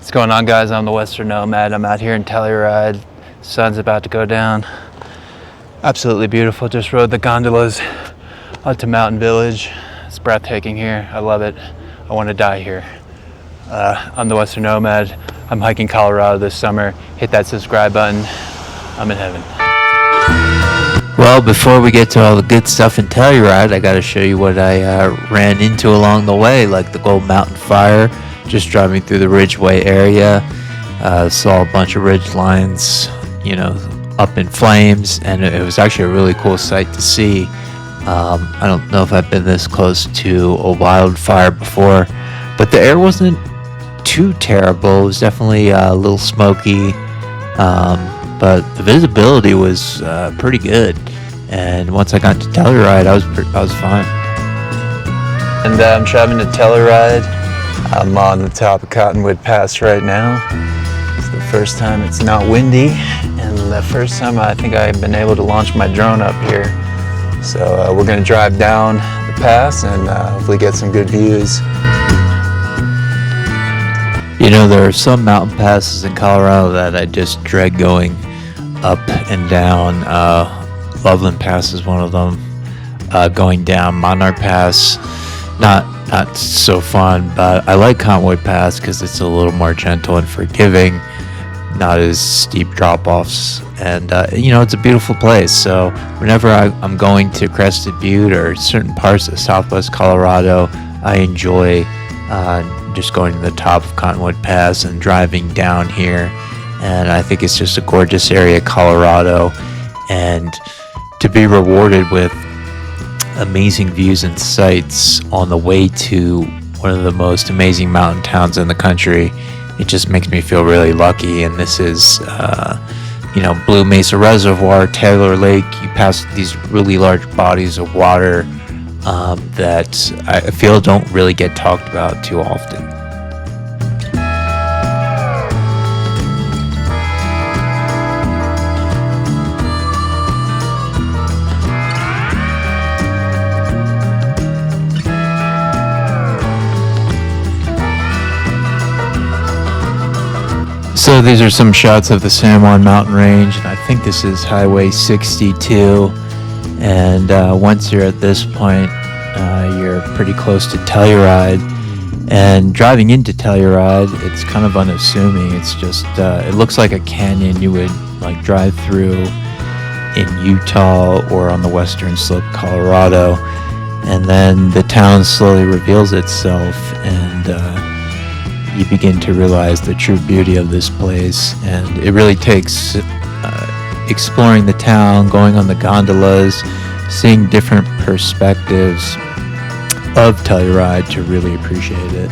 What's going on, guys? I'm the Western Nomad. I'm out here in Telluride. Sun's about to go down. Absolutely beautiful. Just rode the gondolas out to Mountain Village. It's breathtaking here. I love it. I want to die here. I'm the Western Nomad. I'm hiking Colorado this summer. Hit that subscribe button. I'm in heaven. Well, before we get to all the good stuff in Telluride, I got to show you what I ran into along the way, like the Gold Mountain Fire. Just driving through the Ridgeway area, saw a bunch of ridge lines, up in flames, and it was actually a really cool sight to see. I don't know if I've been this close to a wildfire before, but the air wasn't too terrible. It was definitely a little smoky, but the visibility was pretty good. And once I got to Telluride, I was fine. And I'm traveling to Telluride. I'm on the top of Cottonwood Pass right now. It's the first time it's not windy, and the first time I think I've been able to launch my drone up here. So we're gonna drive down the pass and hopefully get some good views. There are some mountain passes in Colorado that I just dread going up and down. Loveland Pass is one of them. Going down Monarch Pass, not so fun, but I like Cottonwood Pass because it's a little more gentle and forgiving, not as steep drop-offs, and it's a beautiful place. So whenever I'm going to Crested Butte or certain parts of southwest Colorado, I enjoy just going to the top of Cottonwood Pass and driving down here, and I think it's just a gorgeous area, Colorado, and to be rewarded with amazing views and sights on the way to one of the most amazing mountain towns in the country. It just makes me feel really lucky. And this is Blue Mesa Reservoir, Taylor Lake. You pass these really large bodies of water that I feel don't really get talked about too often. So these are some shots of the San Juan Mountain Range, and I think this is Highway 62. And once you're at this point, you're pretty close to Telluride. And driving into Telluride, it's kind of unassuming. It's just, it looks like a canyon you would drive through in Utah or on the western slope of Colorado. And then the town slowly reveals itself, and you begin to realize the true beauty of this place. And it really takes exploring the town, going on the gondolas, seeing different perspectives of Telluride to really appreciate it.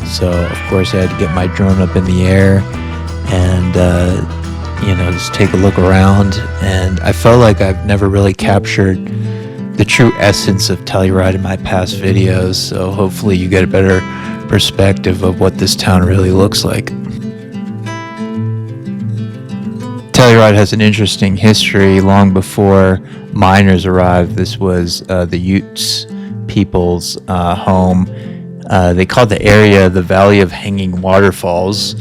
So of course I had to get my drone up in the air and just take a look around, and I felt like I've never really captured the true essence of Telluride in my past videos, so hopefully you get a better perspective of what this town really looks like. Telluride has an interesting history. Long before miners arrived, this was the 𝐬𝐮𝐬𝐫𝐞 people's home. They called the area the Valley of Hanging Waterfalls.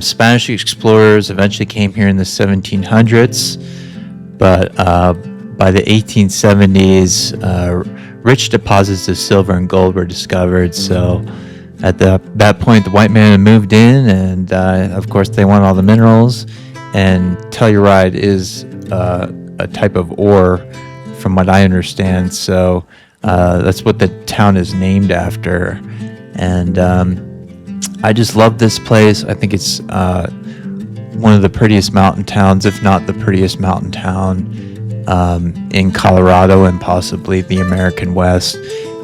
Spanish explorers eventually came here in the 1700s, but by the 1870s, rich deposits of silver and gold were discovered. So at that point, the white man had moved in, and of course they want all the minerals. And Telluride is a type of ore, from what I understand. So that's what the town is named after. And I just love this place. I think it's one of the prettiest mountain towns, if not the prettiest mountain town in Colorado and possibly the American West.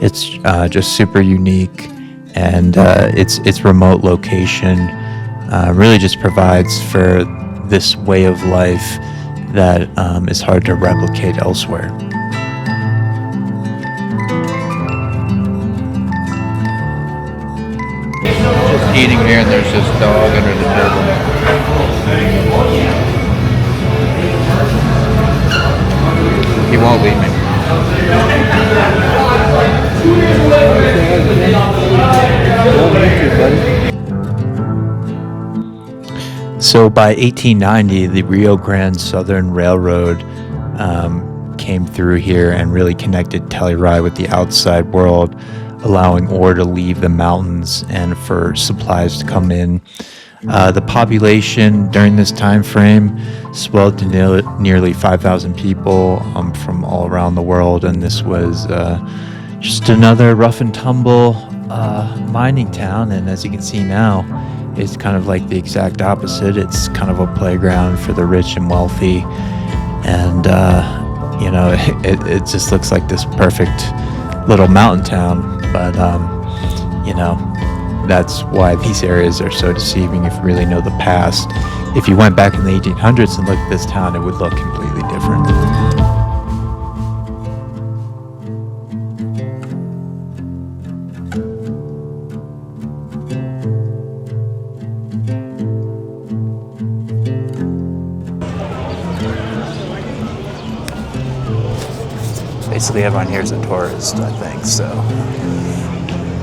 It's just super unique, and its remote location really just provides for this way of life that is hard to replicate elsewhere. Just eating here, and there's this dog under the table. He won't leave me. So by 1890, the Rio Grande Southern Railroad came through here and really connected Telluride with the outside world, allowing ore to leave the mountains and for supplies to come in. The population during this time frame swelled to nearly 5,000 people from all around the world, and this was just another rough and tumble mining town. And as you can see now, it's kind of like the exact opposite. It's kind of a playground for the rich and wealthy, and it just looks like this perfect little mountain town. But that's why these areas are so deceiving if you really know the past. If you went back in the 1800s and looked at this town, it would look completely different. Basically everyone here is a tourist, I think, so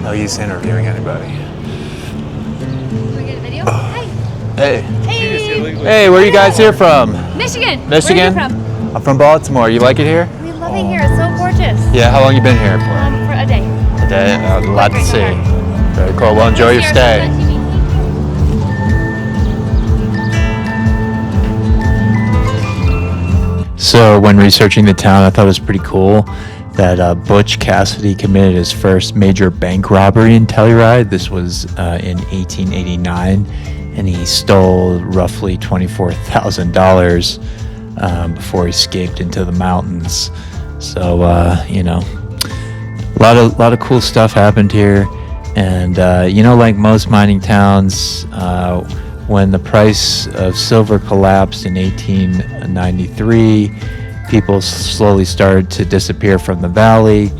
no use interviewing anybody. Can we get a video? Hi. Hey. Hey. Hey, where are you guys here from? Michigan. Michigan? Where are you from? I'm from Baltimore. You like it here? We love it here. It's so gorgeous. Yeah, how long you been here for? For a day. A day? A lot to see. Very cool. Well, enjoy your stay. So when researching the town, I thought it was pretty cool that Butch Cassidy committed his first major bank robbery in Telluride. This was in 1889, and he stole roughly $24,000 before he escaped into the mountains. So a lot of cool stuff happened here, and like most mining towns, when the price of silver collapsed in 1893, people slowly started to disappear from the valley,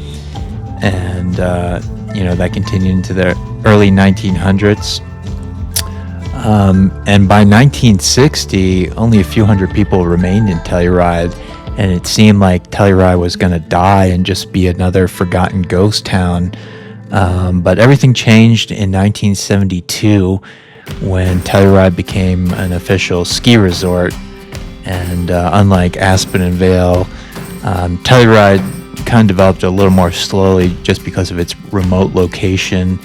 and that continued into the early 1900s. And by 1960, only a few hundred people remained in Telluride, and it seemed like Telluride was going to die and just be another forgotten ghost town. But everything changed in 1972 when Telluride became an official ski resort. And unlike Aspen and Vail, Telluride kind of developed a little more slowly just because of its remote location.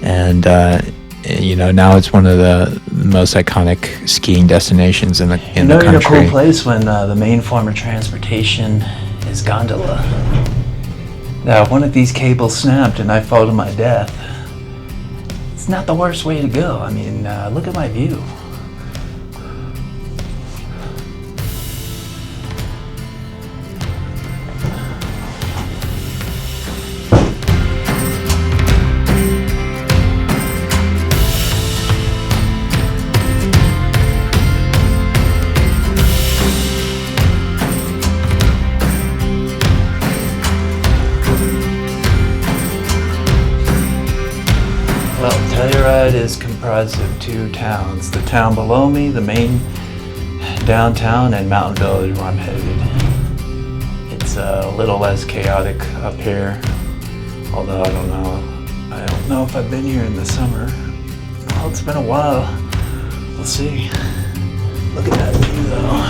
And now it's one of the most iconic skiing destinations in the country. You're in a cool place when the main form of transportation is gondola. Now, one of these cables snapped and I fell to my death. It's not the worst way to go. I mean, look at my view. Telluride is comprised of two towns. The town below me, the main downtown, and Mountain Village, where I'm headed. It's a little less chaotic up here, although I don't know if I've been here in the summer. Well, it's been a while. We'll see. Look at that view though.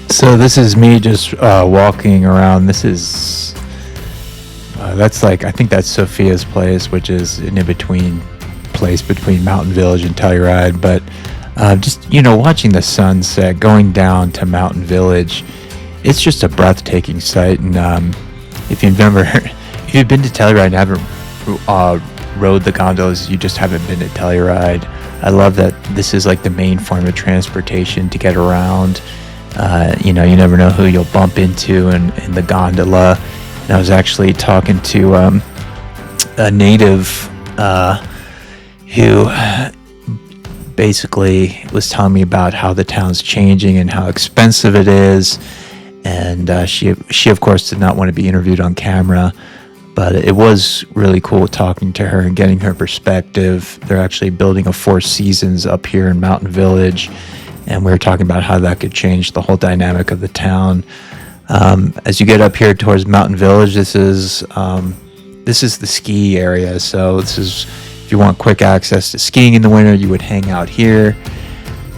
So this is me just walking around. This is that's I think that's Sophia's place, which is an in-between place between Mountain Village and Telluride. But just watching the sunset going down to Mountain Village, it's just a breathtaking sight. And if you've been to Telluride and haven't rode the gondolas, you just haven't been to Telluride. I love that this is like the main form of transportation to get around. You never know who you'll bump into in the gondola. And I was actually talking to a native who basically was telling me about how the town's changing and how expensive it is. And she of course did not want to be interviewed on camera, but it was really cool talking to her and getting her perspective. They're actually building a Four Seasons up here in Mountain Village, and we were talking about how that could change the whole dynamic of the town. As you get up here towards Mountain Village, this is the ski area. So this is, if you want quick access to skiing in the winter, you would hang out here.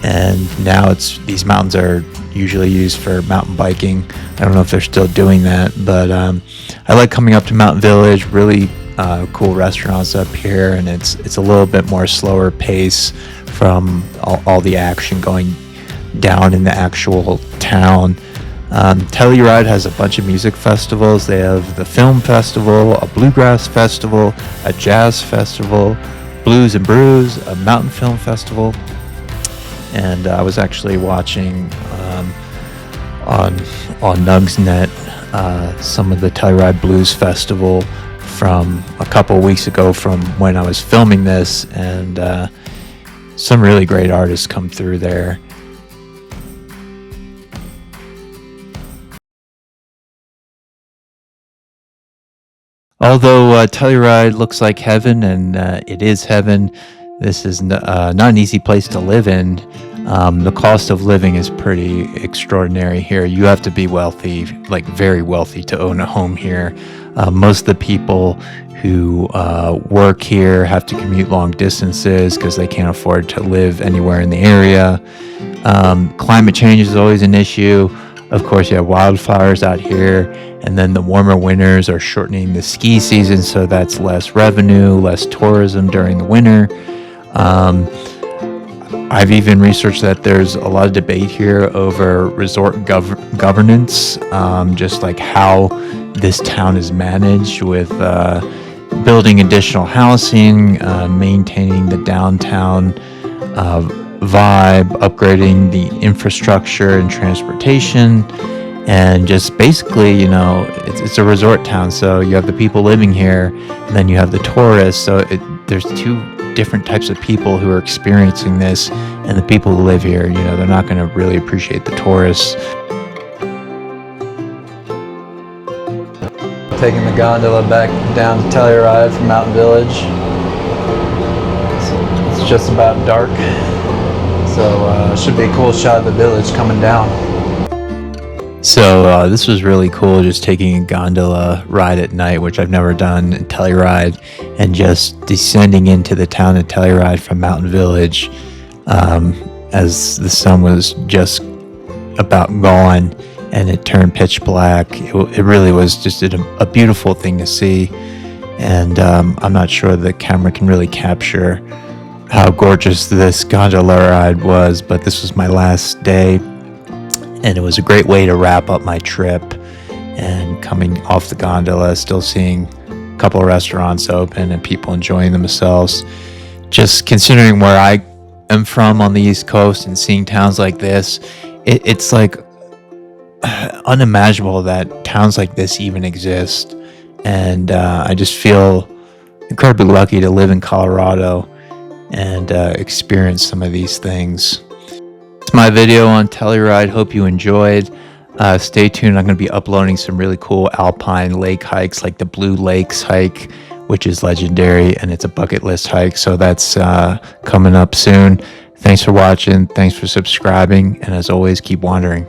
And now these mountains are usually used for mountain biking. I don't know if they're still doing that, but I like coming up to Mountain Village. Really cool restaurants up here, and it's a little bit more slower pace from all the action going down in the actual town. Telluride has a bunch of music festivals. They have the film festival, a bluegrass festival, a jazz festival, Blues and Brews, a mountain film festival. And I was actually watching on 𝐬𝐮𝐬𝐜𝐫𝐢𝐻 some of the Telluride Blues Festival from a couple weeks ago from when I was filming this, and some really great artists come through there. Although Telluride looks like heaven, and it is heaven, this is not an easy place to live in. The cost of living is pretty extraordinary here. You have to be wealthy, like very wealthy, to own a home here. Most of the people who work here have to commute long distances because they can't afford to live anywhere in the area. Climate change is always an issue. Of course, you have wildfires out here, and then the warmer winters are shortening the ski season, so that's less revenue, less tourism during the winter. I've even researched that there's a lot of debate here over resort governance, just like how this town is managed with building additional housing, maintaining the downtown vibe, upgrading the infrastructure and transportation, and just basically, it's a resort town. So you have the people living here, and then you have the tourists. So there's two different types of people who are experiencing this, and the people who live here, they're not going to really appreciate the tourists. Taking the gondola back down to Telluride from Mountain Village. It's just about dark, so should be a cool shot of the village coming down. So this was really cool, just taking a gondola ride at night, which I've never done in Telluride, and just descending into the town of Telluride from Mountain Village as the sun was just about gone and it turned pitch black. It really was just a beautiful thing to see, and I'm not sure the camera can really capture how gorgeous this gondola ride was, but this was my last day. And it was a great way to wrap up my trip. And coming off the gondola, still seeing a couple of restaurants open and people enjoying themselves. Just considering where I am from on the East Coast and seeing towns like this, it's like unimaginable that towns like this even exist. And I just feel incredibly lucky to live in Colorado and experience some of these things. That's my video on Telluride. Hope you enjoyed. Stay tuned. I'm going to be uploading some really cool alpine lake hikes, like the Blue Lakes hike, which is legendary, and it's a bucket list hike. So that's coming up soon. Thanks for watching. Thanks for subscribing. And as always, keep wandering.